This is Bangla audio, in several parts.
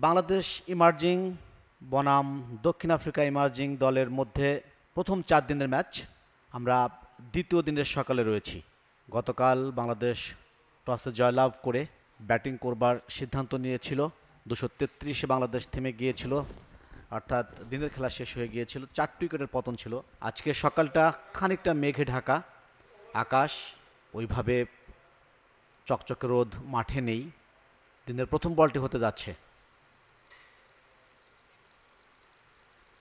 বাংলাদেশ ইমার্জিং বনাম দক্ষিণ আফ্রিকা ইমার্জিং দলের মধ্যে প্রথম 4 দিনের ম্যাচ। আমরা দ্বিতীয় দিনের সকালে রয়েছি। গতকাল বাংলাদেশ টসে জয়লাভ করে ব্যাটিং করবার সিদ্ধান্ত নিয়েছিল। 233-এ বাংলাদেশ থেমে গিয়েছিল, অর্থাৎ দিনের খেলা শেষ হয়ে গিয়েছিল। 4টি উইকেটের পতন ছিল। আজকে সকালটা খানিকটা মেঘে ঢাকা, আকাশ ওইভাবে চকচকে রোদ মাঠে নেই। দিনের প্রথম বলটি হতে যাচ্ছে,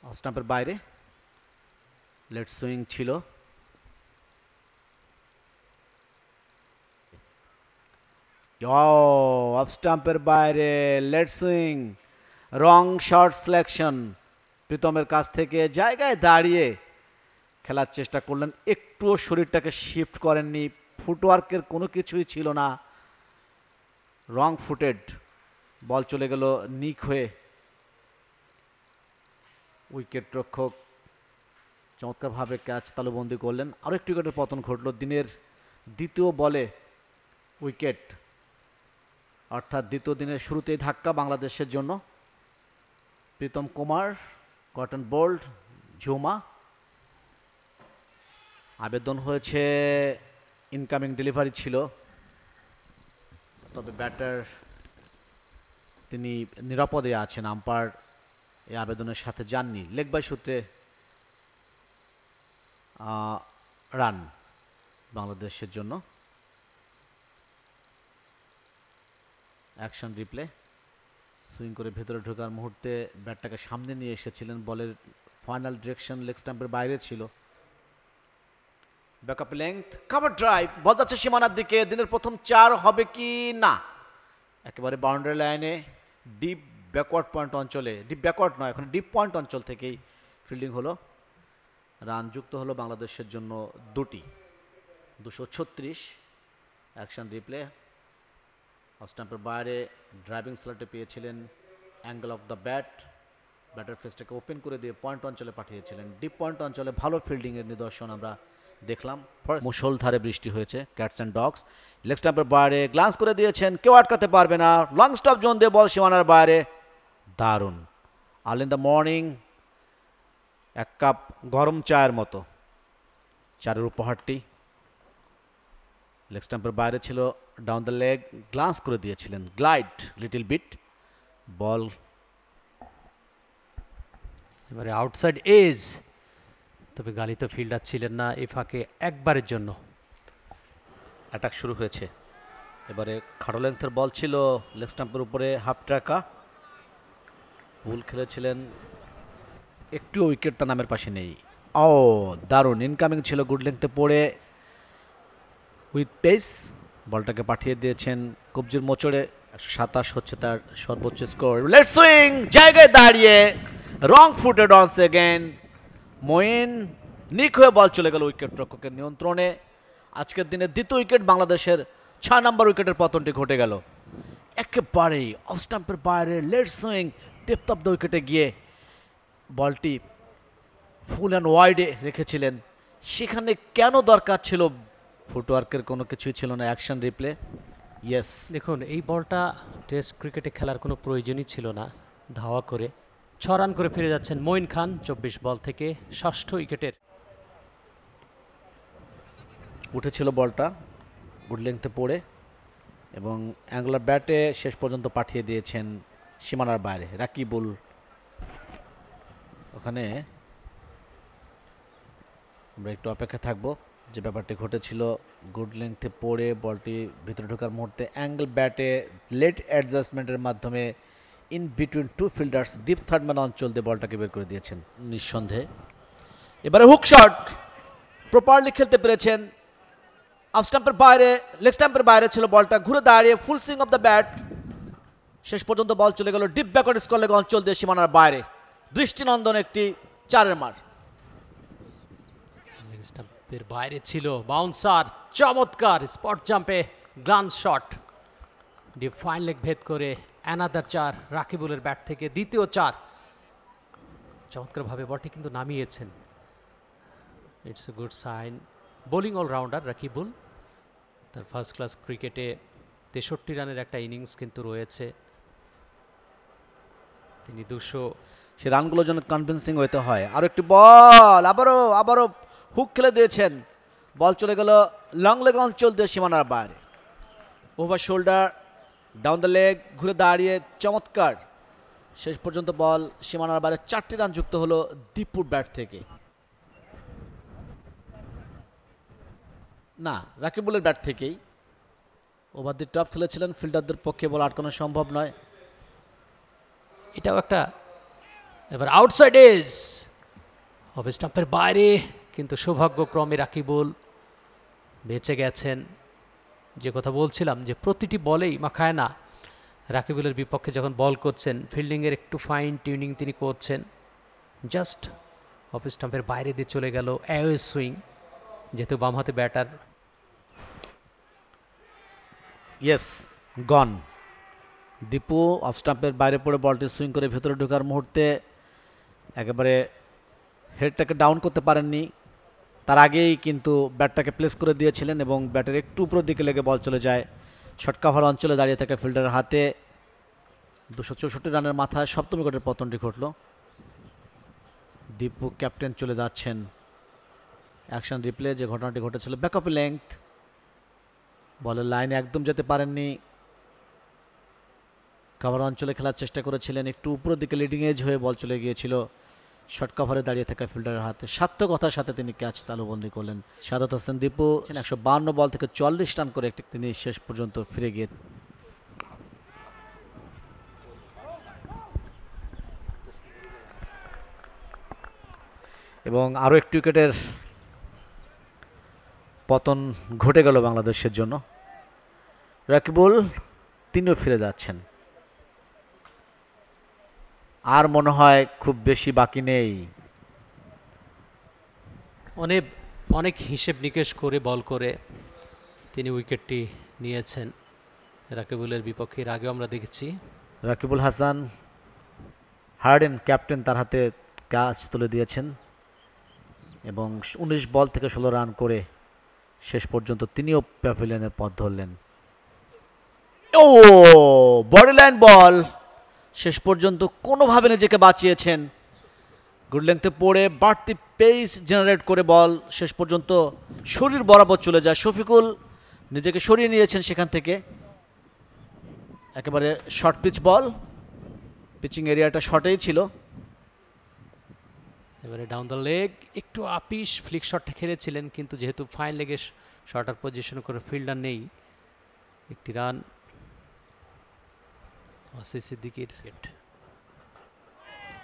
অফ স্টাম্পের বাইরে, লেট সুইং ছিল। অফ স্টাম্পের বাইরে, লেট সুইং, রং শট সিলেকশন। প্রীতমের কাছ থেকে জায়গায় দাঁড়িয়ে খেলার চেষ্টা করলেন, একটুও শরীরটাকে শিফট করেননি, ফুটওয়ার্কের কোনো কিছুই ছিল না। রং ফুটেড বল চলে গেল নিক হয়ে। উইকেট রক্ষক চমৎকারভাবে ক্যাচ তালুবন্দি করলেন। আরও একটি উইকেটের পতন ঘটল দিনের দ্বিতীয় বলে। উইকেট, অর্থাৎ দ্বিতীয় দিনের শুরুতেই ধাক্কা বাংলাদেশের জন্য। প্রীতম কুমার, কটন বোল্ড, ঝুমা। আবেদন হয়েছে, ইনকামিং ডেলিভারি ছিল, তবে ব্যাটার তিনি নিরাপদে আছেন। আম্পায়ার এই আবেদনের সাথে যাননি। লেগ বাই সূত্রে রান বাংলাদেশের জন্য। অ্যাকশন রিপ্লে, সুইং করে ভেতরে ঢোকার মুহূর্তে ব্যাটটাকে সামনে নিয়ে এসেছিলেন। বলের ফাইনাল ডিরেকশন লেগ স্টাম্পের বাইরে ছিল। ব্যাকআপ লেংথ, কভার ড্রাইভ, বল যাচ্ছে সীমানার দিকে। দিনের প্রথম 4 হবে কি না। একেবারে বাউন্ডারি লাইনে, ডিপ ব্যাকওয়ার্ড পয়েন্ট অঞ্চলে, ডিপ ব্যাকওয়ার্ড নয়, এখন ডিপ পয়েন্ট অঞ্চল থেকেই ফিল্ডিং হলো। রান যুক্ত হলো বাংলাদেশের জন্য 2টি। 236। অ্যাকশন রিপ্লে, অফ স্টাম্পের বাইরে, ড্রাইভিং স্লটে পেয়েছিলেন। Angle of the bat, batter ফেসটাকে ওপেন করে দিয়ে পয়েন্ট অঞ্চলে পাঠিয়েছিলেন। ডিপ পয়েন্ট অঞ্চলে ভালো ফিল্ডিংয়ের নিদর্শন আমরা দেখলাম। মুষলধারে বৃষ্টি হয়েছে। ক্যাটস অ্যান্ড ডগস, লেগ স্টাম্পের বাইরে গ্লান্স করে দিয়েছেন, কেউ আটকাতে পারবে না। লং স্টপ জোন দিয়ে বল সীমানার বাইরে। দারুণ। আর্লি ইন দ্য মর্নিং, এক কাপ গরম চায়ের মতো 4-এর উপহারটি। লেগ স্টাম্পের বাইরে ছিল, ডাউন দ্য লেগ, গ্লান্স করে দিয়েছিলেন, গ্লাইড লিটল বিট। বল এবারে আউটসাইড এজ, তবে গালিত ফিল্ডার ছিলেন না এই ফাঁকে একবারের জন্য। অ্যাটাক শুরু হয়েছে। এবারে খাটো লেন্থের বল ছিল, লেগ স্টাম্পের উপরে হাফ ট্র্যাকা। ভুল খেলেছিলেন, একটু উইকেটটা নামের পাশে নেই। ও দারুণ ইনকামিং ছিল, গুড লেন্থে পড়ে উইথ পেস বলটাকে পাঠিয়ে দিয়েছেন কবজির মোচড়ে। 127 হচ্ছে তার সর্বোচ্চ স্কোর। লেট সুইং, জায়গায় দাঁড়িয়ে, রং ফুটেড অনস এগেন। মঈন নিক হয়ে বল চলে গেল উইকেট রক্ষকের নিয়ন্ত্রণে। আজকের দিনে দ্বিতীয় উইকেট বাংলাদেশের। 6 নম্বর উইকেটের পতনটি ঘটে গেল। একেবারেই অফ স্টাম্পের বাইরে, late swing, depth of the উইকেটে গিয়ে বলটি ফুল অ্যান্ড ওয়াইডে রেখেছিলেন। সেখানে কেন দরকার ছিল? ফুটওয়ার্কের কোনো কিছুই ছিল না। Action replay, yes. দেখুন, এই বলটা টেস্ট ক্রিকেটে খেলার কোনো প্রয়োজনই ছিল না। ধাওয়া করে 6 রান করে ফিরে যাচ্ছেন মঈন খান 24 বল থেকে, ষষ্ঠ উইকেটের। উঠেছিল বলটা গুড লেংথে পড়ে, এবং অ্যাঙ্গুলার ব্যাটে শেষ পর্যন্ত পাঠিয়ে দিয়েছেন সীমানার বাইরে। রাকিবুল ওখানে। আমরা একটু অপেক্ষা থাকবো। যে ব্যাপারটি ঘটেছিল, গুড লেংথে পড়ে বলটি ভিতরে ঢোকার মুহূর্তে অ্যাঙ্গেল ব্যাটে লেট অ্যাডজাস্টমেন্টের মাধ্যমে in between two fielders deep third man অঞ্চল দিয়ে বলটাকে বের করে দিয়েছেন নিঃসন্দেহে। এবারে হুক শট, প্রপারলি খেলতে পেরেছেন। অফ স্টাম্পের বাইরে, লেগ স্টাম্পের বাইরে ছিল বলটা, ঘুরে দাঁড়িয়ে ফুল সুইং অফ দ্য ব্যাট। শেষ পর্যন্ত বল চলে গেল ডিপ ব্যাকওয়ার্ড স্কোর লেগ অঞ্চল দিয়ে সীমানার বাইরে। দৃষ্টিনন্দন একটি 4-এর মার। লেগ স্টাম্পের বাইরে ছিল, বাউন্সার, চমৎকার স্পট জাম্পে glance shot, deep fine leg ভেদ করে অ্যানাদার 4 রাকিবুলের ব্যাট থেকে, দ্বিতীয় 4। চমৎকারভাবে বলটি কিন্তু নামিয়েছেন। It's a good sign. Bowling allrounder Rakibul, তার ফার্স্ট ক্লাস ক্রিকেটে 63 রানের একটা ইনিংস কিন্তু রয়েছে। তিনি 200 সে রানগুলো যেন কনভিন্সিং হইতে হয়। আরো একটি বল, আবারও হুক খেলে দিয়েছেন, বল চলে গেল লং লেগ অঞ্চল দিয়ে সীমানার বাইরে। Over shoulder, down the leg, ঘুরে দাঁড়িয়ে চমৎকার, শেষ পর্যন্ত বল সীমানার বাইরে। 4টি রান যুক্ত হলো দীপুর ব্যাট থেকে, না রাকিবুলের ব্যাট থেকেই। ওভার দি টপ খেলেছিলেন, ফিল্ডারদের পক্ষে বল আটকানো সম্ভব নয়। এটাও একটা, এবার আউটসাইড এজ, অফ স্টাম্পের বাইরে, কিন্তু সৌভাগ্যক্রমে রাকিবুল বেঁচে গেছেন। যে কথা বলছিলাম যে প্রতিটি বলেই মাখায় না, রাকিবুলের বিপক্ষে যখন বল করছেন ফিল্ডিংয়ের একটু ফাইন টিউনিং তিনি করছেন। জাস্ট অফ স্টাম্পের বাইরে দিয়ে চলে গেল অ্যাওয়ে সুইং, যেহেতু বাম হাতে batter. Yes, gone. Dipu off স্টাম্পের বাইরে পড়ে বলটি সুইং করে ভেতরে ঢোকার মুহূর্তে একেবারে হেডটাকে ডাউন করতে পারেননি, তার আগেই কিন্তু ব্যাটটাকে প্লেস করে দিয়েছিলেন এবং ব্যাটের একটু উপরের দিকে লেগে বল চলে যায় শর্ট কাভার অঞ্চলে দাঁড়িয়ে থাকা ফিল্ডারের হাতে। 264 রানের মাথায় সপ্তম উইকেটের পতনটি ঘটল। দীপু ক্যাপ্টেন চলে যাচ্ছেন। অ্যাকশন রিপ্লে, যে ঘটনাটি ঘটেছিল ব্যাকআপে লেংথ, বলের লাইনে একদম যেতে পারেননি, কাভার অঞ্চলে খেলার চেষ্টা করেছিলেন, একটু উপরের দিকে লিডিং এজ হয়ে বল চলে গিয়েছিল শর্ট কাভারে দাঁড়িয়ে থাকা ফিল্ডারের হাতে। সার্থকতার সাথে তিনি ক্যাচ তালুবন্দি করলেন। সাদাত হোসেন দীপু 152 বল থেকে 40 রান করে তিনি শেষ পর্যন্ত ফিরে গিয়ে এবং আরও একটি উইকেটের পতন ঘটে গেল বাংলাদেশের জন্য। রাকিবুল তিনিও ফিরে যাচ্ছেন, আর মনে হয় খুব বেশি বাকি নেই। অনেক হিসেব নিকেশ করে বল করে তিনি উইকেটটি নিয়েছেন রাকিবুলের বিপক্ষে। এর আগেও আমরা দেখেছি রাকিবুল হাসান হার্ডেন ক্যাপ্টেন তার হাতে ক্যাচ তুলে দিয়েছেন এবং 19 বল থেকে 16 রান করে শেষ পর্যন্ত তিনিও প্যাভিলিয়নের পথ ধরলেন। ও বডি লাইন বল, শেষ পর্যন্ত কোনোভাবে নিজেকে বাঁচিয়েছেন, গুড লেংথে পড়ে বাড়তি পেস জেনারেট করে বল শেষ পর্যন্ত শরীর বরাবর চলে যায়। শফিকুল নিজেকে সরিয়ে নিয়েছেন সেখান থেকে। একেবারে শর্ট পিচ বল, পিচিং এরিয়াটা শর্টেই ছিল। এবারে ডাউন দ্য লেগ, একটু আপিস ফ্লিক শটটা খেলেছিলেন, কিন্তু যেহেতু ফাইন লেগে শর্টার পজিশন করে ফিল্ডার নেই, একটি রান ওয়াসির সিদ্দিকীর।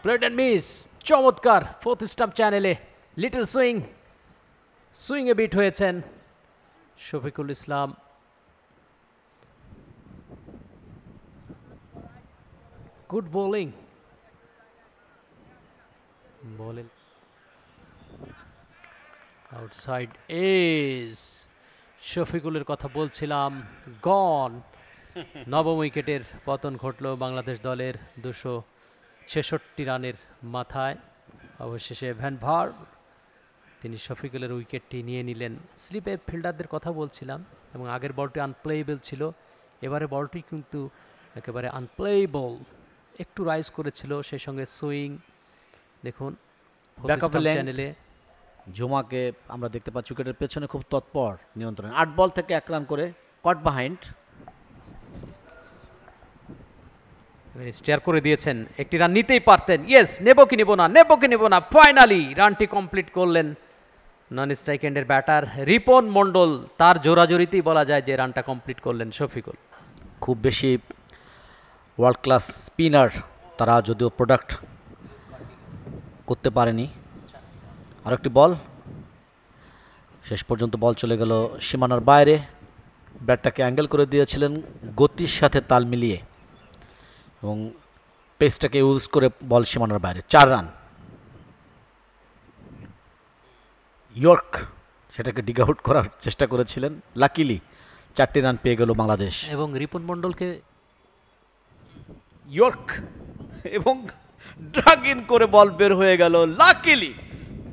প্লেড অ্যান্ড মিস, চমৎকার। ফোর্থ স্টাম্প চ্যানেলে লিটল সুইংয়ে বিট হয়েছেন শফিকুল ইসলাম। গুড বোলিং, বলেন আউটসাইড এজ, শফিকুলের কথা বলছিলাম, গন। নবম উইকেটের পতন ঘটল বাংলাদেশ দলের 266 রানের মাথায়। অবশেষে ভ্যান ভার তিনি শফিকুলের উইকেটটি নিয়ে নিলেন। স্লিপের ফিল্ডারদের কথা বলছিলাম এবং আগের বলটি আনপ্লেয়েবল ছিল, এবারে বলটি কিন্তু একেবারে আনপ্লেয়েবল, একটু রাইজ করেছিল, সেই সঙ্গে সুইং। দেখুন চ্যানেলে জুমাকে আমরা দেখতে পাচ্ছি উইকেটের পেছনে খুব তৎপর নিয়ন্ত্রণ। 8 বল থেকে 1 রান করে কট বাহাইন্ড। স্টেয়ার করে দিয়েছেন, একটি রান নিতেই পারতেন। ইয়েস, নেব কি নেব না, ফাইনালি রানটি কমপ্লিট করলেন নন স্ট্রাইক এন্ডের ব্যাটার রিপন মন্ডল। তার জোরাজোরিতেই বলা যায় যে রানটা কমপ্লিট করলেন শফিকুল। খুব বেশি ওয়ার্ল্ড ক্লাস স্পিনার তারা যদিও প্রোডাক্ট করতে পারেনি। আর একটি বল, শেষ পর্যন্ত বল চলে গেল সীমানার বাইরে। ব্যাটটাকে অ্যাঙ্গেল করে দিয়েছিলেন গতির সাথে তাল মিলিয়ে এবং পেসটাকে ইউজ করে বল সীমানার বাইরে। 4 রান। ইয়র্ক সেটাকে ডিগ আউট করার চেষ্টা করেছিলেন, লাকিলি 4টি রান পেয়ে গেল বাংলাদেশ। এবং রিপন মন্ডলকে ইয়র্ক এবং ড্রাগ ইন করে বল বের হয়ে গেল, লাকিলি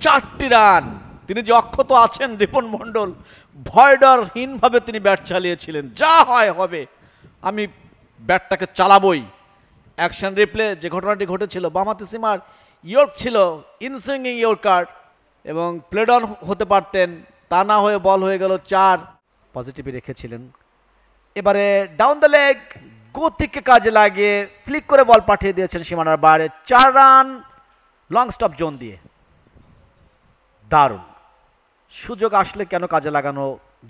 4টি রান। তিনি যে অক্ষত আছেন রিপন মন্ডল, ভয়ডরহীনভাবে তিনি ব্যাট চালিয়েছিলেন, যা হয় হবে, আমি ব্যাটটাকে চালাবই, অ্যাকশন রিপ্লে যে ঘটনাটি ঘটেছিল বাম হাতি সীমার ইয়র্ক ছিল ইনসুইঙ্গিং ইয়র্কার এবং প্লেড অন হতে পারতেন, তা না হয়ে বল হয়ে গেল 4, পজিটিভই রেখেছিলেন। এবারে ডাউন দ্য লেগ গতিকে কাজে লাগিয়ে ফ্লিক করে বল পাঠিয়ে দিয়েছেন সীমানার বাইরে, 4 রান লং স্টপ জোন দিয়ে। দারুণ। সুযোগ আসলে কেন কাজে লাগানো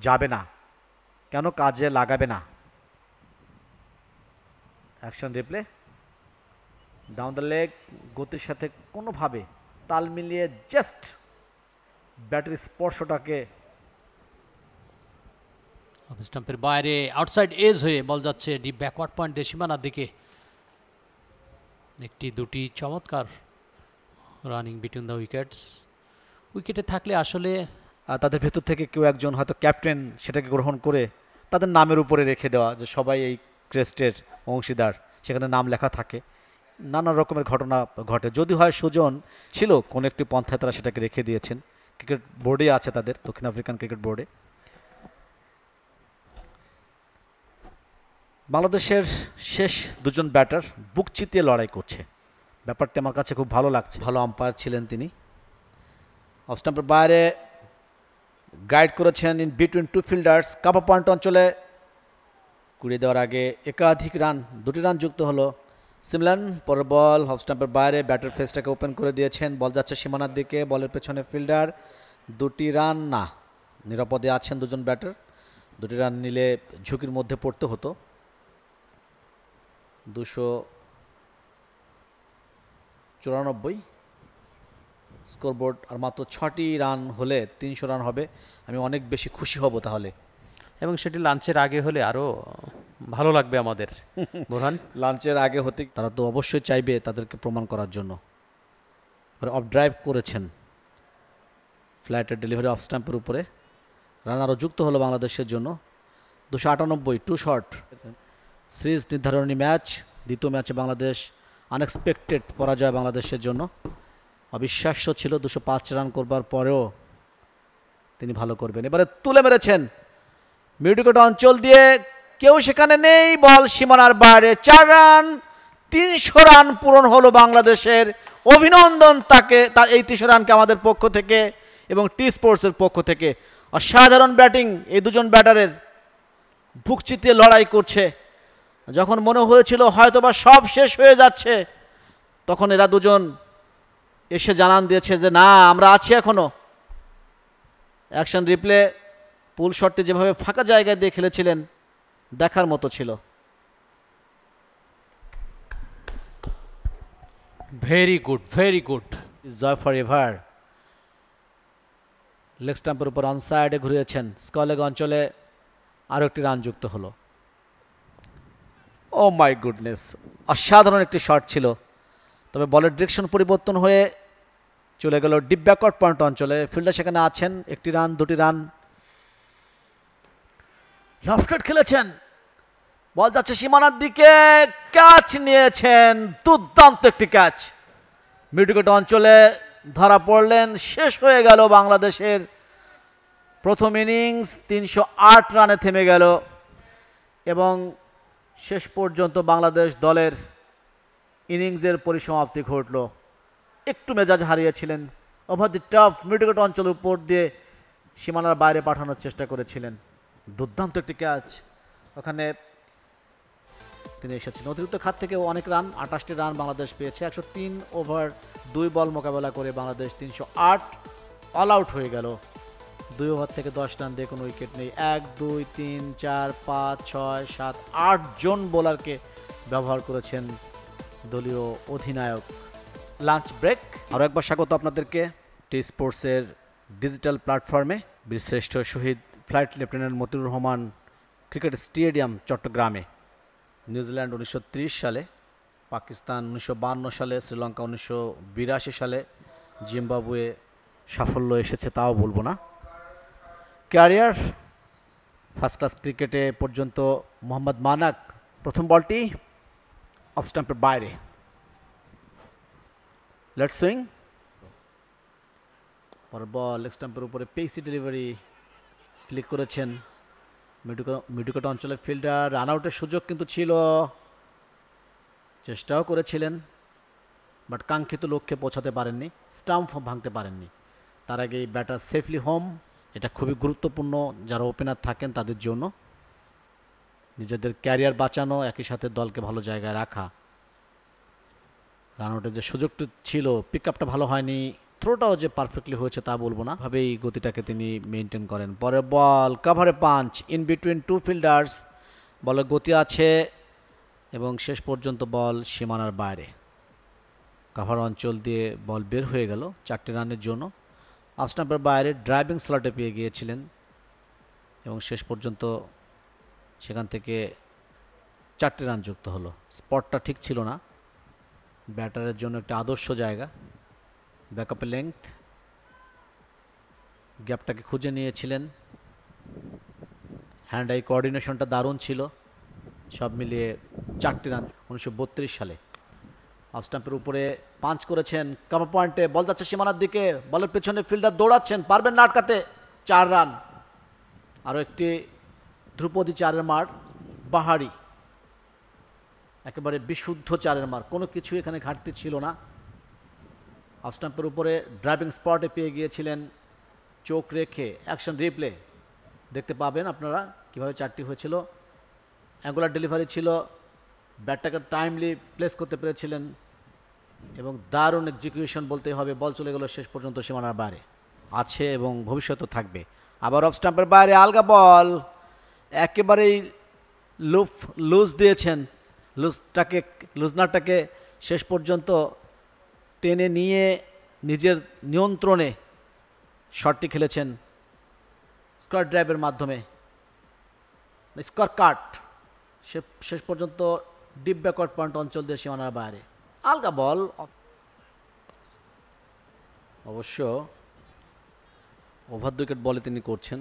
যাবে না, কেন কাজে লাগাবে না? Action replay, down the leg গতির সাথে কোনোভাবে তাল মিলিয়ে জাস্ট ব্যাটের স্পর্শটাকে অফ স্টাম্পের বাইরে আউটসাইড এজ হয়ে বল যাচ্ছে ডিপ ব্যাকওয়ার্ড পয়েন্টে সীমানার দিকে। একটি দুটি চমৎকার রানিং বিটুইন দ্য উইকেটস। উইকেটে থাকলে আসলে তাদের ভেতর থেকে কেউ একজন হয়তো ক্যাপ্টেন সেটাকে গ্রহণ করে তাদের নামের উপরে রেখে দেওয়া, যে সবাই এই ক্রেস্টের অংশীদার, সেখানে নাম লেখা থাকে। নানা রকমের ঘটনা ঘটে। যদি হয় সুজন ছিল কোন একটি পন্থায় তারা সেটাকে রেখে দিয়েছেন, ক্রিকেট বোর্ডে আছে তাদের, দক্ষিণ আফ্রিকান ক্রিকেট বোর্ডে। বাংলাদেশের শেষ দুজন ব্যাটার বুক চিতিয়ে লড়াই করছে, ব্যাপারটা আমার কাছে খুব ভালো লাগছে। ভালো আম্পায়ার ছিলেন তিনি। অফ স্টাম্পের বাইরে গাইড করেছেন in between two fielders, cover point অঞ্চলে কুড়িয়ে দেওয়ার আগে একাধিক রান, 2টি রান যুক্ত হলো। সিমলান পরের বল অফ স্টাম্পের বাইরে, ব্যাটের ফেসটাকে ওপেন করে দিয়েছেন, বল যাচ্ছে সীমানার দিকে, বলের পেছনে ফিল্ডার, 2টি রান না, নিরাপদে আছেন দুজন ব্যাটার। 2টি রান নিলে ঝুঁকির মধ্যে পড়তে হতো। 294 স্কোরবোর্ড, আর মাত্র 6টি রান হলে 300 রান হবে। আমি অনেক বেশি খুশি হব তাহলে, এবং সেটি লাঞ্চের আগে হলে আরো ভালো লাগবে আমাদের। বোরহান, লাঞ্চের আগে হতে তারা তো অবশ্যই চাইবে তাদেরকে প্রমাণ করার জন্য। অফ ড্রাইভ করেছেন, ফ্ল্যাটের ডেলিভারি অফ স্টাম্পের উপরে, রান আরও যুক্ত হলো বাংলাদেশের জন্য। 298 টু শট। সিরিজ নির্ধারণী ম্যাচ, দ্বিতীয় ম্যাচে বাংলাদেশ আনএক্সপেক্টেড পরাজয় বাংলাদেশের জন্য। অবিশ্বাস্য ছিল 205 রান করবার পরেও তিনি ভালো করবেন। এবারে তুলে মেরেছেন মিউডিকোট অঞ্চল দিয়ে, কেউ সেখানে নেই, বল সীমানার বাইরে, 4 রান, 300 রান পূরণ হলো বাংলাদেশের। অভিনন্দন তাকে, এই 300 রানকে আমাদের পক্ষ থেকে এবং টি স্পোর্টসের পক্ষ থেকে। অসাধারণ ব্যাটিং এই দুজন ব্যাটারের, বুক চিতিয়ে লড়াই করছে। যখন মনে হয়েছিল হয়তোবা সব শেষ হয়ে যাচ্ছে, তখন এরা দুজন এসে জানান দিয়েছে যে না, আমরা আছি এখনো। অ্যাকশন রিপ্লে, পুল শটটি যেভাবে ফাঁকা জায়গায় দিয়ে খেলেছিলেন দেখার মতো ছিল। Very good, very good. Joy forever. Leg স্টাম্পের উপর অনসাইডে ঘুরিয়েছেন, স্কলেগ অঞ্চলে আরও একটি রান যুক্ত হলো। ও মাই গুডনেস, অসাধারণ একটি শট ছিল, তবে বলের ডিরেকশন পরিবর্তন হয়ে চলে গেল ডিপ ব্যাকওয়ার্ড পয়েন্ট অঞ্চলে। ফিল্ডার সেখানে আছেন, 1টি রান, 2টি রান। লফটেড খেলেছেন, বল যাচ্ছে সীমানার দিকে, ক্যাচ নিয়েছেন, দুর্দান্ত একটি ক্যাচ। মিডউইকেট অঞ্চলে ধরা পড়লেন। শেষ হয়ে গেল বাংলাদেশের প্রথম ইনিংস, 308 রানে থেমে গেল এবং শেষ পর্যন্ত বাংলাদেশ দলের ইনিংসের পরিসমাপ্তি ঘটল। একটু মেজাজ হারিয়েছিলেন, ওভার দি টপ মিডউইকেট অঞ্চলের উপর দিয়ে সীমানার বাইরে পাঠানোর চেষ্টা করেছিলেন। দুর্দান্ত একটি ক্যাচ, ওখানে তিনি এসেছিলেন। অতিরিক্ত খাত থেকেও অনেক রান, 28টি রান বাংলাদেশ পেয়েছে। 103 ওভার 2 বল মোকাবেলা করে বাংলাদেশ 308 অল আউট হয়ে গেল। 2 ওভার থেকে 10 রান দিয়ে কোনো উইকেট নেই। 1 2 3 4 5 6 7 8 জন বোলারকে ব্যবহার করেছেন দলীয় অধিনায়ক। Lunch break. আরও একবার স্বাগত আপনাদেরকে টি স্পোর্টসের ডিজিটাল প্ল্যাটফর্মে। বীরশ্রেষ্ঠ শহীদ flight lieutenant Motiur Rahman cricket stadium, চট্টগ্রামে। নিউজিল্যান্ড 1930 সালে, পাকিস্তান 1952 সালে, শ্রীলঙ্কা 1982 সালে, জিম্বাবুয়ে সাফল্য এসেছে তাও বলবো না। ক্যারিয়ার ফার্স্ট ক্লাস ক্রিকেটে পর্যন্ত মোহাম্মদ মানাক, প্রথম বলটি অফ স্টাম্পের বাইরে, লেট সুইং, পরের বল লেগ স্টাম্পের উপরে পেসি ডেলিভারি, ক্লিক করেছেন মিডউইকেট অঞ্চলে ফিল্ডার। রান আউটের সুযোগ কিন্তু ছিল, চেষ্টাও করেছিলেন, বাট কাঙ্ক্ষিত লক্ষ্যে পৌঁছাতে পারেননি, স্টাম্প ভাঙতে পারেননি। তার আগেই ব্যাটার সেফলি হোম। এটা খুবই গুরুত্বপূর্ণ যারা ওপেনার থাকেন তাদের জন্য, নিজেদের ক্যারিয়ার বাঁচানো, একই সাথে দলকে ভালো জায়গায় রাখা। রান আউটের যে সুযোগটি ছিল, পিক আপটা ভালো হয়নি, থ্রোটাও যে পারফেক্টলি হয়েছে তা বলবো না, ভাবেই গতিটাকে তিনি মেনটেন করেন। পরের বল কাভারে punch in between two fielders, বলে গতি আছে এবং শেষ পর্যন্ত বল সীমানার বাইরে। কাভার অঞ্চল দিয়ে বল বের হয়ে গেল 4টি রানের জন্য। অফ স্টাম্পের বাইরে ড্রাইভিং স্লটে পেয়ে গিয়েছিলেন এবং শেষ পর্যন্ত সেখান থেকে 4টি রান যুক্ত হলো। স্পটটা ঠিক ছিল না, ব্যাটারের জন্য একটা আদর্শ জায়গা। ব্যাকআপের লেংথ, গ্যাপটাকে খুঁজে নিয়েছিলেন, হ্যান্ড আই কোঅর্ডিনেশনটা দারুণ ছিল। সব মিলিয়ে 4টি রান 1932 সালে। অফ স্টাম্পের উপরে পাঞ্চ করেছেন, কাভার পয়েন্টে বল যাচ্ছে সীমানার দিকে, বলের পেছনে ফিল্ডার দৌড়াচ্ছেন, পারবেন না আটকাতে। 4 রান। আরও একটি ধ্রুপদী 4-এর মার, বাহারি, একেবারে বিশুদ্ধ 4-এর মার, কোনো কিছু এখানে ঘাটতি ছিল না। অফ স্টাম্পের উপরে ড্রাইভিং স্পটে পেয়ে গিয়েছিলেন, চোখ রেখে অ্যাকশন রিপ্লে দেখতে পাবেন আপনারা কিভাবে 4টি হয়েছিল। অ্যাঙ্গুলার ডেলিভারি ছিল, ব্যাটটাকে টাইমলি প্লেস করতে পেরেছিলেন এবং দারুণ এক্সিকিউশন বলতে হবে। বল চলে গেল শেষ পর্যন্ত সীমানার বাইরে, আছে এবং ভবিষ্যতে থাকবে। আবার অফ স্টাম্পের বাইরে আলগা বল, একেবারেই লুজ দিয়েছেন, লুজনারটাকে শেষ পর্যন্ত টেনে নিয়ে নিজের নিয়ন্ত্রণে শটটি খেলেছেন স্কোয়ার ড্রাইভের মাধ্যমে, স্কোয়ার কাট। শেষ পর্যন্ত ডিপ ব্যাকওয়ার্ড পয়েন্ট অঞ্চল দিয়ে সীমানার বাইরে আলগা বল। অবশ্য ওভার দ্য উইকেট বলে তিনি করছেন,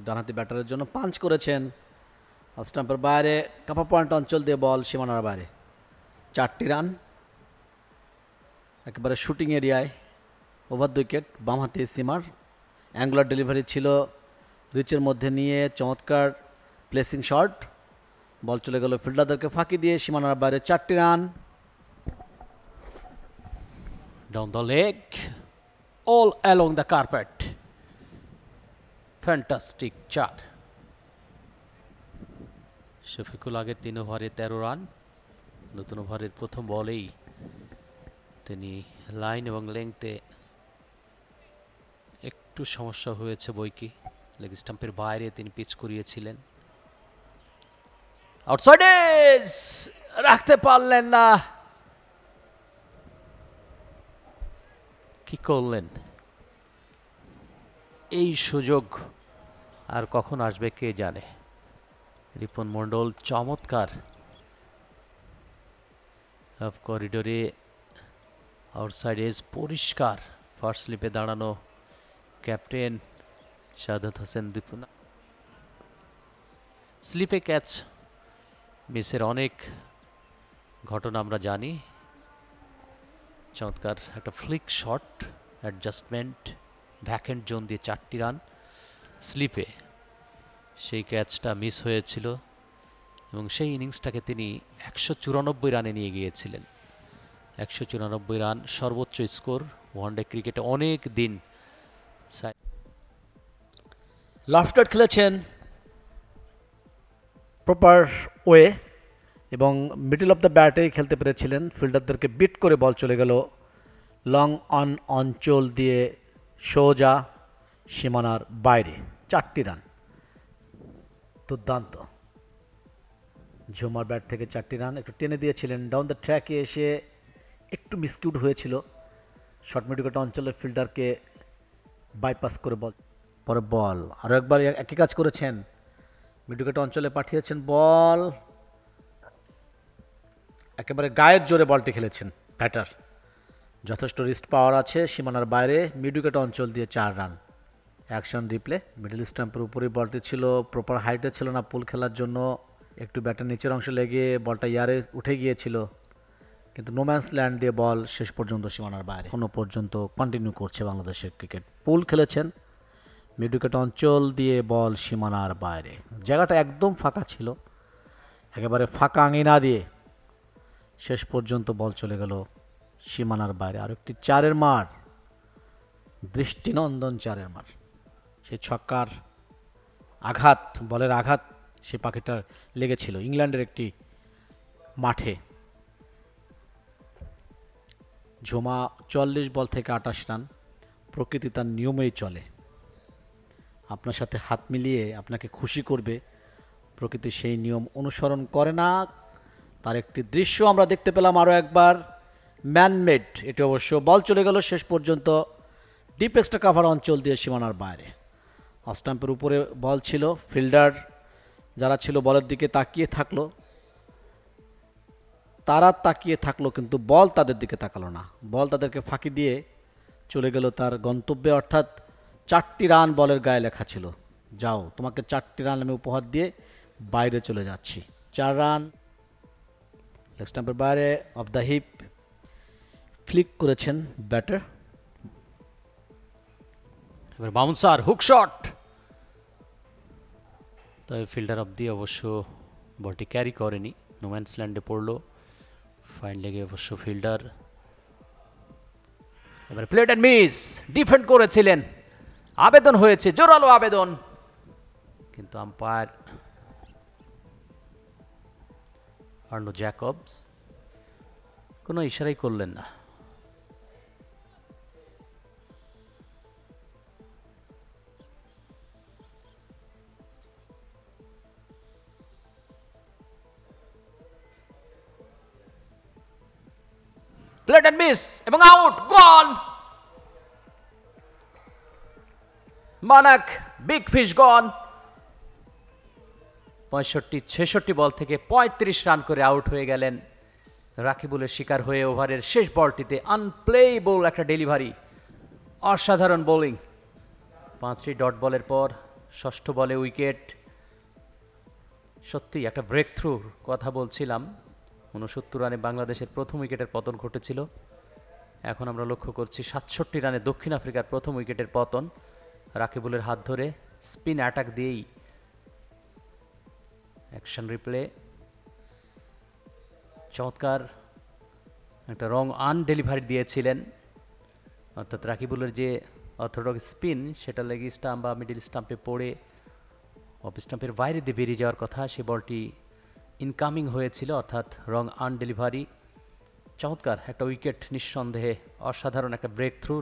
ডানহাতি ব্যাটারের জন্য পাঞ্চ করেছেন। অফ স্টাম্পের বাইরে কাপা পয়েন্ট অঞ্চল দিয়ে বল সীমানার বাইরে। 4টি রান একেবারে শুটিং এরিয়ায়, ওভার দ্য উইকেট, বামহাতি সিমার। অ্যাঙ্গুলার ডেলিভারি ছিল, রিচের মধ্যে নিয়ে চমৎকার প্লেসিং শট, বল চলে গেল ফিল্ডারদেরকে ফাঁকি দিয়ে সীমানার বাইরে। 4টি run. Down the leg, all along the carpet. Fantastic 4। Shafiqul আগে 3 ওভারে 13 রান। নতুন ওভারের প্রথম বলেই তিনি লাইন এবং লেংথে একটু সমস্যা হয়েছে বইকি, লেগ স্টাম্পের বাইরে তিনি পিচ করিয়েছিলেন। আউটসাইড এজ, রাখতে পারলেন না, কি করলেন। এই সুযোগ আর কখন আসবে কে জানে। রিপন মণ্ডল চমৎকার হাফ করিডোরে আউটসাইড এজ, পরিষ্কার ফার্স্ট স্লিপে দাঁড়ানো ক্যাপ্টেন সাদাত হোসেন দীপুনা। স্লিপে ক্যাচ মিসের অনেক ঘটনা আমরা জানি। চমৎকার একটা Flick shot, adjustment, vacant zone দিয়ে 4টি রান। স্লিপে সেই ক্যাচটা মিস হয়েছিল এবং সেই ইনিংসটাকে তিনি 194 রানে নিয়ে গিয়েছিলেন। 194 রান সর্বোচ্চ স্কোর ওয়ানডে ক্রিকেটে অনেক দিন। লফটেড খেলেছেন প্রপার ওয়ে এবং মিডল অফ দ্য ব্যাটেই খেলতে পেরেছিলেন। ফিল্ডারদেরকে বিট করে বল চলে গেল লং অন অঞ্চল দিয়ে সোজা সীমানার বাইরে। 4টি রান, দুর্দান্ত। ঝুমার ব্যাট থেকে 4টি রান, একটু টেনে দিয়েছিলেন। ডাউন দ্য ট্র্যাকে এসে একটু মিসকিউড হয়েছিল, শর্ট মিড উইকেট অঞ্চলের ফিল্ডারকে বাইপাস করে বল। পরে বল আরও একবার একই কাজ করেছেন, মিড উইকেট অঞ্চলে পাঠিয়েছেন বল, একেবারে গায়ের জোরে বলটি খেলেছেন ব্যাটার। যথেষ্ট রিস্ট পাওয়ার আছে, সীমানার বাইরে মিড উইকেট অঞ্চল দিয়ে 4 রান। অ্যাকশন রিপ্লে, মিডল স্টাম্পের উপরেই বলটি ছিল, প্রপার হাইটে ছিল না পুল খেলার জন্য, একটু ব্যাটের নিচের অংশে লেগে বলটা ইয়ারে উঠে গিয়েছিল, কিন্তু নোম্যান্স ল্যান্ড দিয়ে বল শেষ পর্যন্ত সীমানার বাইরে। এখনো পর্যন্ত কন্টিনিউ করছে বাংলাদেশের ক্রিকেট। পুল খেলেছেন, মিড উইকেট অঞ্চল দিয়ে বল সীমানার বাইরে। জায়গাটা একদম ফাঁকা ছিল, একেবারে ফাঁকা আঙিনা দিয়ে শেষ পর্যন্ত বল চলে গেল সীমানার বাইরে। আর একটি 4-এর মার, দৃষ্টিনন্দন 4-এর মার। সেই ছক্কার আঘাত, বলের আঘাত সে পাখিটার লেগেছিল ইংল্যান্ডের একটি মাঠে। ঝুমা 44 বল থেকে 28 রান। প্রকৃতি তার নিয়মেই চলে, আপনার সাথে হাত মিলিয়ে আপনাকে খুশি করবে, প্রকৃতি সেই নিয়ম অনুসরণ করে না। তার একটি দৃশ্য আমরা দেখতে পেলাম আরও একবার, ম্যানমেড। এটি অবশ্য বল চলে গেল শেষ পর্যন্ত ডিপ এক্সট্রা কাভার অঞ্চল দিয়ে সীমানার বাইরে। অফ স্টাম্পের উপরে বল ছিল, ফিল্ডার যারা ছিল বলের দিকে তাকিয়ে থাকলো, তারা তাকিয়ে থাকলো কিন্তু বল তাদের দিকে তাকালো না। বল তাদেরকে ফাঁকি দিয়ে চলে গেল তার গন্তব্যে, অর্থাৎ 4টি রান বলের গায়ে লেখা ছিল, যাও তোমাকে 4টি রান আমি উপহার দিয়ে বাইরে চলে যাচ্ছি। 4 রান। লেগ স্টাম্পের বাইরে অফ দ্য হিপ ফ্লিক করেছেন ব্যাটার। এবার বাউন্সার, হুক শট, তবে ফিল্ডার অব্দি অবশ্য বলটি ক্যারি করেনি, নোম্যান্স ল্যান্ডে পড়লো, ফাইন লেগে অবশ্য ফিল্ডার। এবার প্লেট অ্যান্ড মিস, ডিফেন্ড করেছিলেন, আবেদন হয়েছে, জোরালো আবেদন, কিন্তু আম্পায়ার আর্নো জ্যাকবস কোনো ইশারাই করলেন না। প্লেট অ্যান্ড মিস এবং আউট, গন। মানাক, বিগ ফিশ গন। 65-66 বল থেকে 35 রান করে আউট হয়ে গেলেন। রাকিবুলের শিকার হয়ে ওভারের শেষ বলটিতে আনপ্লেয়েবল একটা ডেলিভারি, অসাধারণ বোলিং। 5টি ডট বলের পর ষষ্ঠ বলে উইকেট। সত্যি একটা ব্রেক থ্রুর কথা বলছিলাম, 69 রানে বাংলাদেশের প্রথম উইকেটের পতন ঘটেছিল। এখন আমরা লক্ষ্য করছি 67 রানে দক্ষিণ আফ্রিকার প্রথম উইকেটের পতন রাকিবুলের হাত ধরে, স্পিন অ্যাটাক দিয়েই। অ্যাকশন রিপ্লে, চমৎকার একটা রং আন ডেলিভারি দিয়েছিলেন, অর্থাৎ রাকিবুলের যে অর্থোডক্স স্পিন সেটা লেগ স্টাম্প বা মিডিল স্টাম্পে পড়ে অফ স্টাম্পের বাইরে দিয়ে বেরিয়ে যাওয়ার কথা, সে বলটি ইনকামিং হয়েছিল, অর্থাৎ রং আন ডেলিভারি। চমৎকার একটা উইকেট, নিঃসন্দেহে অসাধারণ একটা ব্রেক থ্রু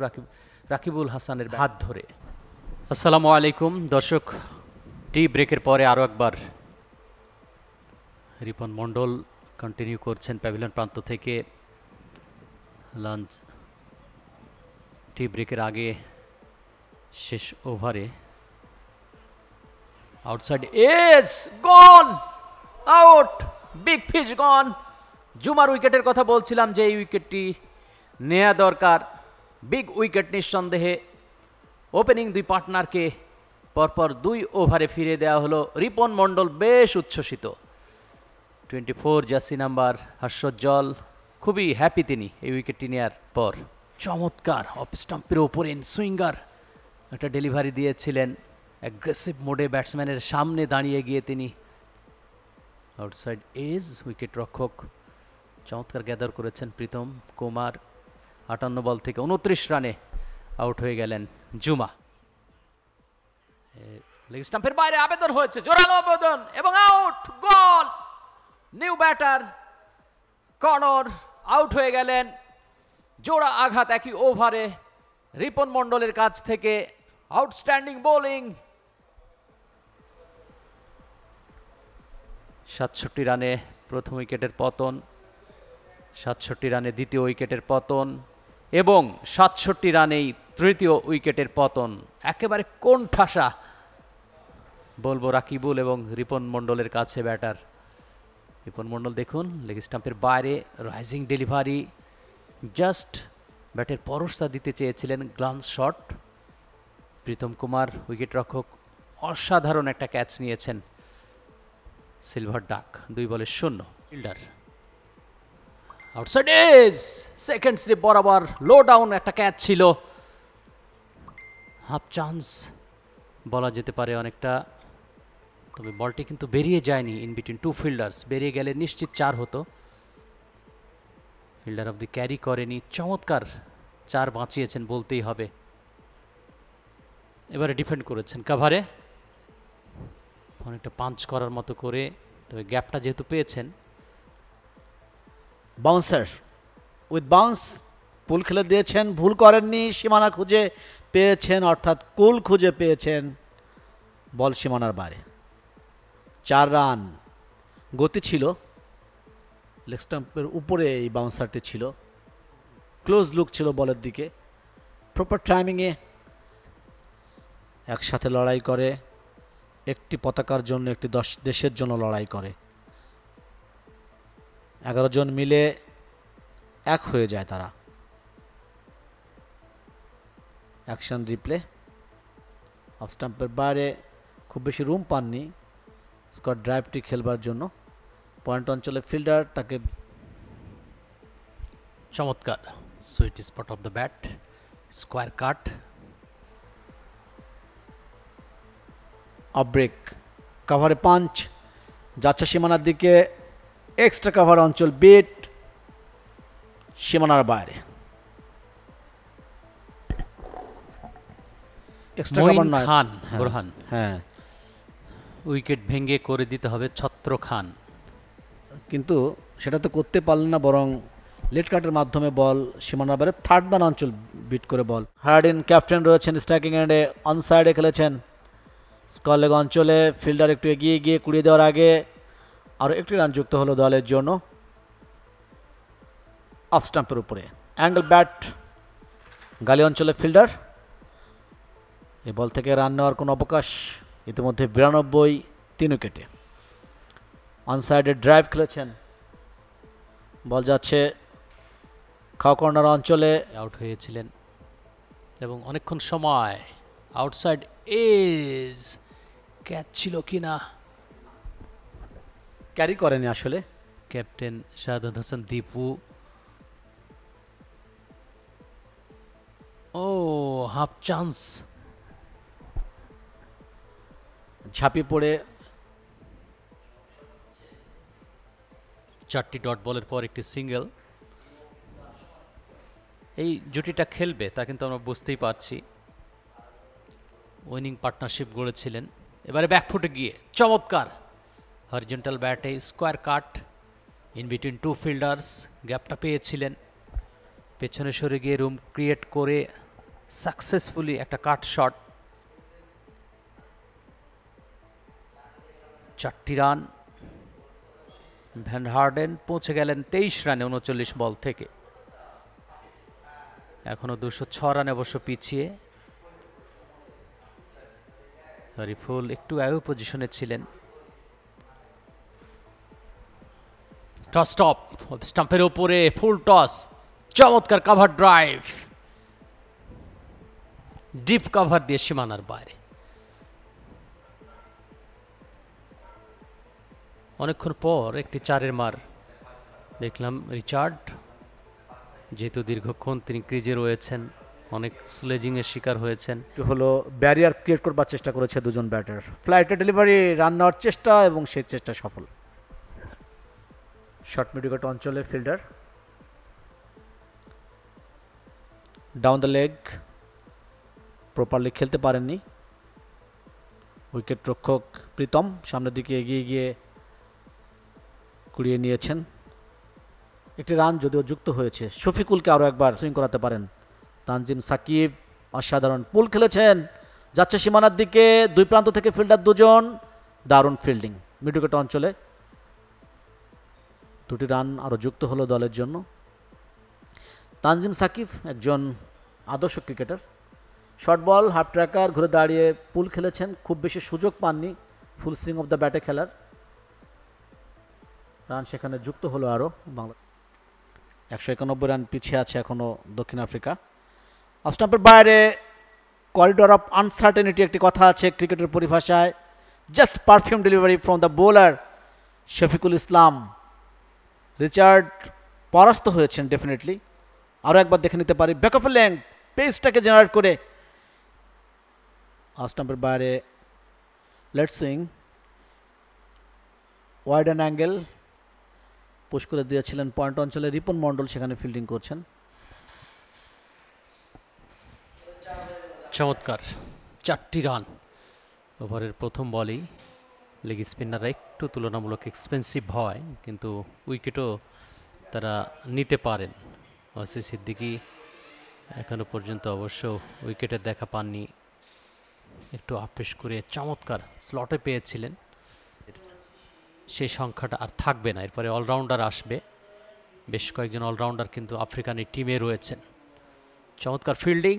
রাকিবুল হাসানের হাত ধরে। আসসালামু আলাইকুম দর্শক, টি ব্রেকের পরে আরও একবার রিপন মণ্ডল কন্টিনিউ করছেন প্যাভিলিয়ন প্রান্ত থেকে লাঞ্চ। টি ব্রেকের আগে শেষ ওভারে আউটসাইড এজ গন, আউট, বিগ ফিশ গন। জুমার উইকেটের কথা বলছিলাম যে এই উইকেটটি নেয়া দরকার, বিগ উইকেট নিঃসন্দেহে। ওপেনিং দুই পার্টনারকে পরপর 2 ওভারে ফিরে দেওয়া হলো। রিপন মণ্ডল বেশ উচ্ছ্বসিত, 24 জার্সি নাম্বার, হাস্যোজ্জ্বল, খুবই হ্যাপি তিনি এই উইকেটটি নেয়ার পর। চমৎকার অফ স্টাম্পের ওপর ইন সুইঙ্গার একটা ডেলিভারি দিয়েছিলেন, অ্যাগ্রেসিভ মোডে ব্যাটসম্যানের সামনে দাঁড়িয়ে গিয়ে তিনি। আউটসাইড এজ, উইকেট রক্ষক চমৎকার গ্যাদার করেছেন প্রীতম কুমার। 58 বল থেকে 29 রানে আউট হয়ে গেলেন জুমা। লেগ স্টাম্পের বাইরে আবেদন হয়েছে, জোরালো আবেদন এবং আউট, গোল। নিউ ব্যাটার কর্নর, আউট হয়ে গেলেন। জোড়া আঘাত একই ওভারে রিপন মণ্ডলের কাছ থেকে, আউটস্ট্যান্ডিং বোলিং। 67 রানে প্রথম উইকেটের পতন, 67 রানে দ্বিতীয় উইকেটের পতন এবং 67 রানেই তৃতীয় উইকেটের পতন। একেবারে কোণঠাসা বলবো রাকিবুল এবং রিপন মণ্ডলের কাছে ব্যাটার। রিপন মণ্ডল দেখুন, লেগ স্টাম্পের বাইরে রাইজিং ডেলিভারি, জাস্ট ব্যাটের পরশতা দিতে চেয়েছিলেন, glance shot. Pritam Kumar wicket রক্ষক অসাধারণ একটা ক্যাচ নিয়েছেন, সিলভার ডাক, 2 বলে 0। Fielder outside edge, second slip বরাবর, লো ডাউন একটা ক্যাচ ছিল, হাফ চান্স বলা যেতে পারে অনেকটা, তবে বলটি কিন্তু বেরিয়ে যায়নি ইন বিটুইন 2 ফিল্ডার্স, বেরিয়ে গেলে নিশ্চিত 4 হতো। ফিল্ডার অব দি ক্যারি করেনি, চমৎকার 4 বাঁচিয়েছেন বলতেই হবে। এবারে ডিফেন্ড করেছেন কাভারে, অনেকটা পাঞ্চ করার মতো করে, তবে গ্যাপটা যেহেতু পেয়েছেন। বাউন্সার উইথ বাউন্স, পুল খেলে দিয়েছেন, ভুল করেননি, সীমানা খুঁজে পেয়েছেন, অর্থাৎ কুল খুঁজে পেয়েছেন, বল সীমানার বাইরে। 4 রান। গতি ছিল, লেগ স্টাম্পের উপরে এই বাউন্সারটি ছিল, ক্লোজ লুক ছিল বলের দিকে, প্রপার টাইমিংয়ে একসাথে লড়াই করে, একটি পতাকার জন্য, একটি দেশের জন্য লড়াই করে। 11 জন মিলে এক হয়ে যায় তারা। অ্যাকশন রিপ্লে, অফ স্টাম্পের বাইরে, খুব বেশি রুম পাননি স্কট ড্রাইভটি খেলবার জন্য। পয়েন্ট অঞ্চলে ফিল্ডার, তাকে চমৎকার sweet spot of the bat, square cut. Off break, কাভারে পাঞ্চ, যাচ্ছে সীমানার দিকে, এক্সট্রা কাভার অঞ্চল বিট, সীমানার বাইরে। এক্সট্রা কাভার মঈন নয়, খান হ্যাঁ, বোরহান, হ্যাঁ, উইকেট ভেঙে করে দিতে হবে ছত্র খান। কিন্তু সেটা তো করতে পারলেন না, বরং লেট কাটের মাধ্যমে বল সীমানার বাইরে, থার্ড ম্যান অঞ্চল বিট করে বল। হার্ডিন ক্যাপ্টেন রয়েছেন, স্ট্রাইকিং এন্ডে অন সাইডে খেলেছেন। স্কোয়ার লেগ অঞ্চলে ফিল্ডার একটু এগিয়ে গিয়ে কুড়িয়ে দেওয়ার আগে আরও একটি রান যুক্ত হলো দলের জন্য। অফ স্টাম্পের উপরে অ্যাঙ্গেল ব্যাট, গালি অঞ্চলে ফিল্ডার, এই বল থেকে রান নেওয়ার কোনো অবকাশ ইতিমধ্যে 92, 3 উইকেটে। অনসাইডে ড্রাইভ খেলেছেন, বল যাচ্ছে খাও কর্নার অঞ্চলে, আউট হয়েছিলেন এবং অনেকক্ষণ সময় আউটসাইড এজ, ক্যাচ ছিল কিনা, ক্যারি করেনি আসলে। ক্যাপ্টেন শাহাদাত হাসান দীপু। ও হাফ চান্স, ঝাঁপিয়ে পড়ে 4টি ডট বলের পর একটি সিঙ্গেল। এই জুটিটা খেলবে তা কিন্তু আমরা বুঝতেই পারছি, উইনিং পার্টনারশিপ গড়েছিলেন। এবারে ব্যাকফুটে গিয়ে চমৎকার হরিজন্টাল ব্যাটে square cut in between 2 fielders, গ্যাপটা পেয়েছিলেন, পেছনে সরে গিয়ে রুম ক্রিয়েট করে সাকসেসফুলি একটা কাট শট। 4টি রান। ভ্যান হার্ডেন পৌঁছে গেলেন 23 রানে 39 বল থেকে। এখনো 206 রানে অবশ্য পিছিয়ে। শরীফুল একটু অ্যাওয়ে পজিশনে ছিলেন। টস টপ, স্টাম্পের উপরে ফুল টস, চমৎকার কাভার ড্রাইভ, ডিপ কাভার দিয়ে সীমানার বাইরে। অনেকক্ষণ পর একটি 4-এর মার দেখলাম রিচার্ড, যেহেতু দীর্ঘক্ষণ তিনি ক্রিজে রয়েছেন, অনেক স্লেজিংয়ের শিকার হয়েছেন। একটু হলো ব্যারিয়ার ক্রিয়েট করবার চেষ্টা করেছে দুজন ব্যাটার, ফ্লাইটে ডেলিভারি, রান নেওয়ার চেষ্টা, এবং সেই চেষ্টা সফল। শর্ট মিড উইকেট অঞ্চলে fielder, down the leg, properly খেলতে পারেননি। উইকেট রক্ষক প্রীতম সামনের দিকে এগিয়ে গিয়ে কুড়িয়ে নিয়েছেন। একটি রান যদিও যুক্ত হয়েছে, শফিকুলকে আরও একবার সুইং করাতে পারেন। তানজিম সাকিব অসাধারণ পুল খেলেছেন, যাচ্ছে সীমানার দিকে, 2 প্রান্ত থেকে ফিল্ডার 2 জন, দারুণ ফিল্ডিং। মিড উইকেট অঞ্চলে 2টি রান আরও যুক্ত হলো দলের জন্য। তানজিম সাকিব একজন আদর্শ cricketer, short ball, half tracker, ঘুরে দাঁড়িয়ে পুল খেলেছেন, খুব বেশি সুযোগ পাননি ফুল সুইং অফ দ্য ব্যাটে খেলার। রান সেখানে যুক্ত হলো আরও। বাংলা 191 রান পিছিয়ে আছে এখনও দক্ষিণ আফ্রিকা। অফ স্টাম্পের বাইরে, করিডোর অফ আনসার্টেনিটি একটি কথা আছে ক্রিকেটের পরিভাষায়, just perfume delivery from the bowler Shafiqul Islam. Richard পরাস্ত হয়েছেন ডেফিনেটলি, আরও একবার দেখে নিতে পারি, ব্যাক অফ লেংথ, পেসটাকে জেনারেট করে। অফ স্টাম্পের বাইরে, late swing, wide and angle, push করে দিয়েছিলেন পয়েন্ট অঞ্চলে, রিপন মণ্ডল সেখানে ফিল্ডিং করছেন। চমৎকার 4টি রান ওভারের প্রথম বলেই। লেগ স্পিনাররা একটু তুলনামূলক এক্সপেন্সিভ হয়, কিন্তু উইকেটও তারা নিতে পারেন। ওয়াসি সিদ্দিকী এখনো পর্যন্ত অবশ্য উইকেটের দেখা পাননি, একটু আপেশ করে চমৎকার স্লটে পেয়েছিলেন। সেই সংখ্যাটা আর থাকবে না, এরপরে অলরাউন্ডার আসবে। বেশ কয়েকজন অলরাউন্ডার কিন্তু আফ্রিকান টিমে রয়েছেন। চমৎকার ফিল্ডিং,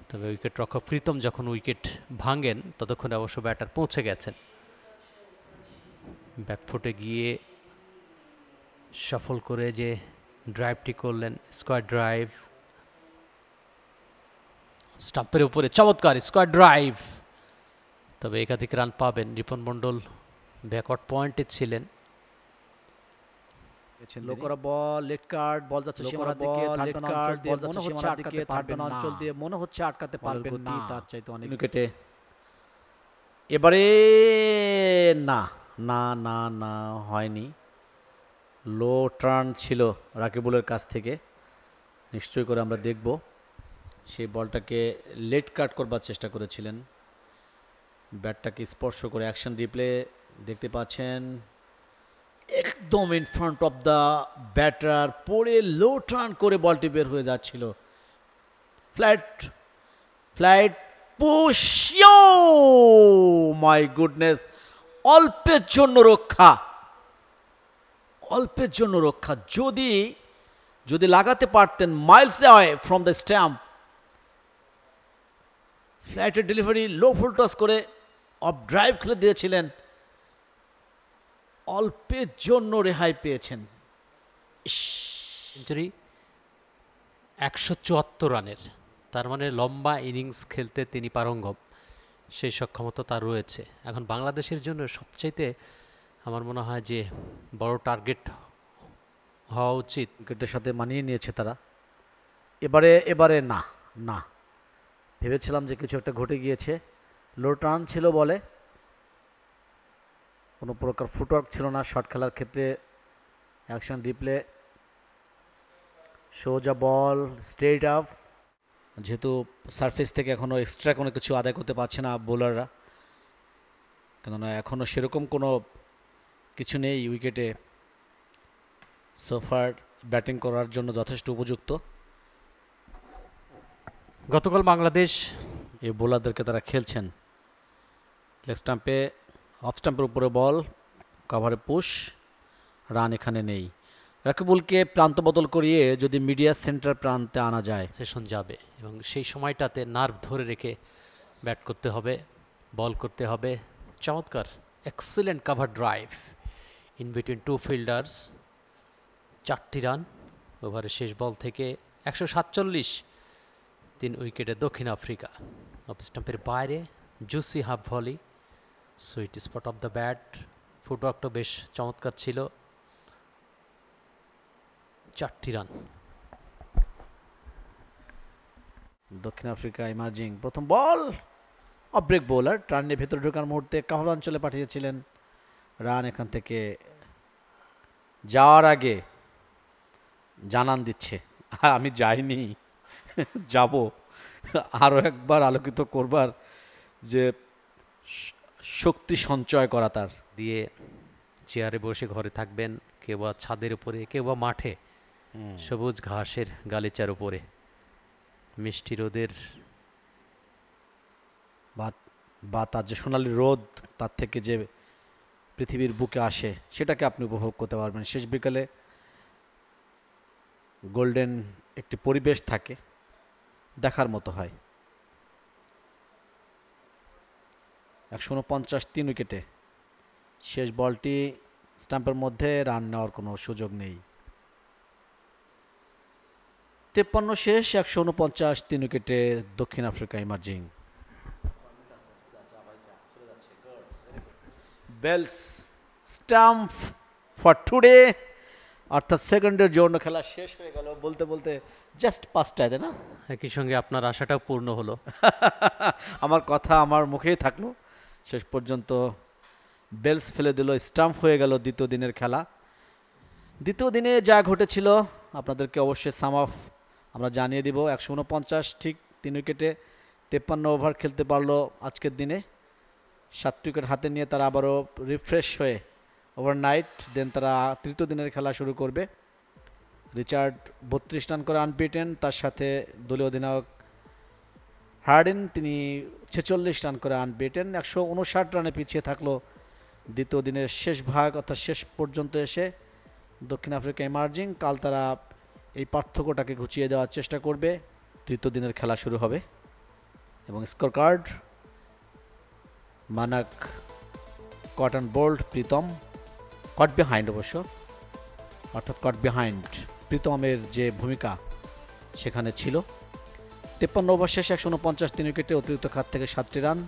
তবে উইকেট রক্ষক প্রীতম যখন উইকেট ভাঙেন ততক্ষণে অবশ্য ব্যাটার পৌঁছে গেছেন। ব্যাকফুটে গিয়ে সফল করে যে ড্রাইভটি করলেন, স্কোয়ার ড্রাইভ, স্টাম্পের উপরে চমৎকার স্কোয়ার ড্রাইভ, তবে একাধিক রান পাবেন। রিপন মণ্ডল ব্যাকওয়ার্ড পয়েন্টে ছিলেন। লো করা বল, লেট কার্ড, বল যাচ্ছে সীমানার দিকে, থার্ড ম্যান অঞ্চল দিয়ে মনে হচ্ছে আটকাতে পারবেন না, অঞ্চল দিয়ে মনে হচ্ছে আটকাতে পারবেন না, তার চাইতে অনেক উইকেটে এবারে না না না না হয়নি। লো টার্ন ছিল রাকিবুলের কাছ থেকে, নিশ্চয় করে আমরা দেখব। সেই বলটাকে লেট কাট করবার চেষ্টা করেছিলেন, ব্যাটটাকে স্পর্শ করে। অ্যাকশন রিপ্লে দেখতে পাচ্ছেন, একদম in front of the batter পড়ে লো টার্ন করে বলটি বের হয়ে যাচ্ছিল। Flat flat push, my goodness, অল্পের জন্য রক্ষা, অল্পের জন্য রক্ষা। যদি যদি লাগাতে পারতেন Miles away from the stamp. ফ্ল্যাটের ডেলিভারি লো ফুল টস করে অফ ড্রাইভ খেলে দিয়েছিলেন, অল্পের জন্য রেহাই পেয়েছেন। সেঞ্চুরি 174 রানের, তার মানে লম্বা ইনিংস খেলতে তিনি পারঙ্গম, সেই সক্ষমতা তার রয়েছে। এখন বাংলাদেশের জন্য সবচাইতে আমার মনে হয় যে বড় টার্গেট হওয়া উচিত। উইকেটের সাথে মানিয়ে নিয়েছে তারা। এবারে এবারে না না, ভেবেছিলাম যে কিছু একটা ঘটে গিয়েছে। লো টার্ন ছিল বলে, কোনো প্রকার ফুটওয়ার্ক ছিল না শট খেলার ক্ষেত্রে। অ্যাকশন রিপ্লে, সোজা বল স্ট্রেট আপ, যেহেতু সারফেস থেকে এখনও এক্সট্রা কোনো কিছু আদায় করতে পারছে না বোলাররা, কেননা এখনও সেরকম কোনো কিছু নেই উইকেটে সোফার ব্যাটিং করার জন্য যথেষ্ট উপযুক্ত। গতকাল বাংলাদেশ এই বোলারদেরকে তারা খেলছেন। লেগ স্টাম্পে, অফ স্টাম্পের উপরে বল, কাভারে পুশ, রান এখানে নেই। রাকিবুলকে প্রান্ত বদল করিয়ে যদি মিডিয়া সেন্টার প্রান্তে আনা যায়, সেশন যাবে এবং সেই সময়টাতে নার্ভ ধরে রেখে ব্যাট করতে হবে, বল করতে হবে। চমৎকার excellent cover drive in between two fielders, 4টি রান ওভারের শেষ বল থেকে। 147, 3 উইকেটে দক্ষিণ আফ্রিকা। অফ স্টাম্পের বাইরে juicy half volley, sweet spot of the bat, ফুটওয়ার্কটা বেশ চমৎকার ছিল। 4টি রান। দক্ষিণ আফ্রিকা ইমার্জিং প্রথম বল, অফ ব্রেক বোলার টার্নে ভেতরে ঢোকার মুহূর্তে কাভার অঞ্চলে পাঠিয়েছিলেন। রান এখান থেকে যাওয়ার আগে জানান দিচ্ছে আমি যাইনি, যাব, আরও একবার আলোকিত করবার যে শক্তি সঞ্চয় করা তার। দিয়ে চেয়ারে বসে ঘরে থাকবেন, কেউ বা ছাদের উপরে, কেউ বা মাঠে সবুজ ঘাসের গালিচার উপরে, মিষ্টি রোদের বা তার যে সোনালি রোদ তার থেকে যে পৃথিবীর বুকে আসে সেটাকে আপনি উপভোগ করতে পারবেন। শেষ বিকালে গোল্ডেন একটি পরিবেশ থাকে, দেখার মতো হয়। 149, 3 উইকেটে। শেষ বলটি স্টাম্পের মধ্যে, রান নেওয়ার কোনো সুযোগ নেই। 53 শেষ, 149, 3 উইকেটে দক্ষিণ Africa emerging. Bails stump for today, অর্থাৎ সেকেন্ডের জন্য খেলা শেষ হয়ে গেল বলতে বলতে জাস্ট 5টায়, তাই না? একই সঙ্গে আপনার আশাটাও পূর্ণ হলো। আমার কথা আমার মুখেই থাকলো। শেষ পর্যন্ত বেলস ফেলে দিল, স্টাম্প হয়ে গেল দ্বিতীয় দিনের খেলা। দ্বিতীয় দিনে যা ঘটেছিল আপনাদেরকে অবশ্যই সাম অফ আমরা জানিয়ে দিব। 149 ঠিক 3 উইকেটে 53 ওভার খেলতে পারলো আজকের দিনে। 7 উইকেট হাতে নিয়ে তারা আবারও রিফ্রেশ হয়ে ওভারনাইট দেন তারা তৃতীয় দিনের খেলা শুরু করবে। রিচার্ড 32 রান করে আনবিটেন, তার সাথে দলীয় অধিনায়ক হার্ডিন তিনি 46 রান করে আনবিটেন। 159 রানে পিছিয়ে থাকলো দ্বিতীয় দিনের শেষ ভাগ অর্থাৎ শেষ পর্যন্ত এসে দক্ষিণ আফ্রিকা ইমার্জিং। কাল তারা এই পার্থক্যটাকে ঘুচিয়ে দেওয়ার চেষ্টা করবে। তৃতীয় দিনের খেলা শুরু হবে এবং score card Manak caught and bowled Pritam caught behind অবশ্য অর্থাৎ কট বিহাইন্ড প্রীতমের যে ভূমিকা সেখানে ছিল। 53 ওভার শেষে 149 3 উইকেটে অতিরিক্ত খাত থেকে 7টি রান।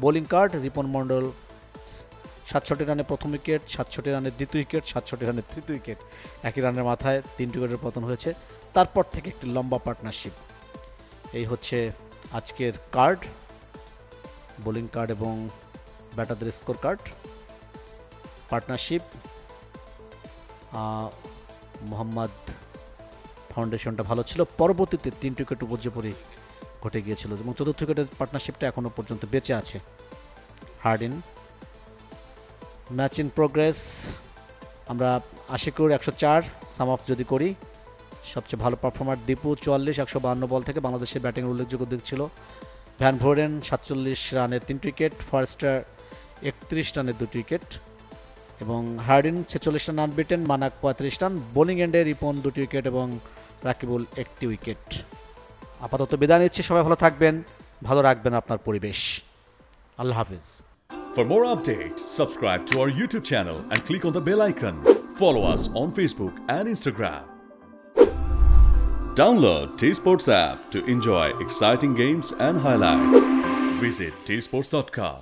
বোলিং কার্ড রিপন মণ্ডল 67 রানে প্রথম উইকেট, 67 রানের দ্বিতীয় উইকেট, 67 রানের তৃতীয় উইকেট, একই রানের মাথায় 3 উইকেটের পতন হয়েছে। তারপর থেকে একটি লম্বা পার্টনারশিপ। এই হচ্ছে আজকের কার্ড, বোলিং কার্ড এবং ব্যাটারদের স্কোর কার্ড। পার্টনারশিপ মোহাম্মদ ফাউন্ডেশনটা ভালো ছিল, পরবর্তীতে 3 উইকেট উপর্যুপরি ঘটে গিয়েছিল এবং চতুর্থ উইকেটের পার্টনারশিপটা এখনও পর্যন্ত বেঁচে আছে। হার্ডিন ম্যাচ ইন প্রোগ্রেস আমরা আশা করি 104 সাম অফ যদি করি। সবচেয়ে ভালো পারফর্মার দীপু 44 152 বল থেকে বাংলাদেশের ব্যাটিংয়ের উল্লেখযোগ্য দিক ছিল। ভ্যান ভোরেন 47 রানের 3 উইকেট, ফরেস্টার 31 রানের 2 উইকেট এবং Hardin 46 run unbeaten, Manak 35 run. Bowling end Ripon 2 wicket এবং রাকিবুল 1টি উইকেট। আপাতত বিদায় নিচ্ছি, সবাই ভালো থাকবেন, ভালো রাখবেন আপনার পরিবেশ। আল্লাহ হাফিজ। For more updates, subscribe to our YouTube channel and click on the bell icon. Follow us on Facebook and Instagram. Download T-Sports app to enjoy exciting games and highlights. Visit tsports.com.